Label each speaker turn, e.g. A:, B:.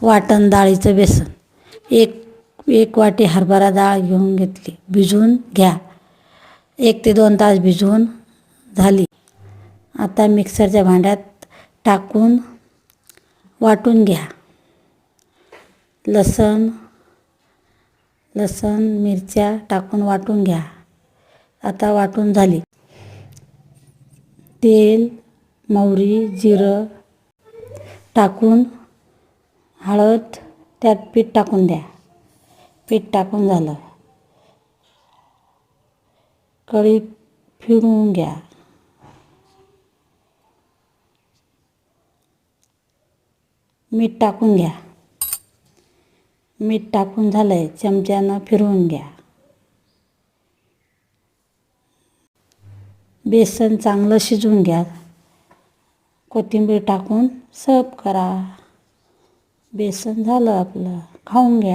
A: वाटण डाळीचं बेसन, एक वाटी हरभरा डाळ घेऊन घेतली, भिजवून घ्या. 1 ते 2 तास भिजवून झाली. आता मिक्सरच्या भांड्यात टाकून वाटून घ्या. लसण मिरच्या टाकून वाटून घ्या. आता वाटून झाली. तेल, मोहरी, जिरं टाकून हळद, त्यात पीठ टाकून द्या. पीठ टाकून झालं. कढई फिरवून घ्या. मीठ टाकून घ्या. मीठ टाकून झालंय. चमच्यानं फिरवून घ्या. बेसन चांगलं शिजवून घ्या. कोथिंबीर टाकून सर्व करा. बेसन झालं आपलं. खाऊन घ्या.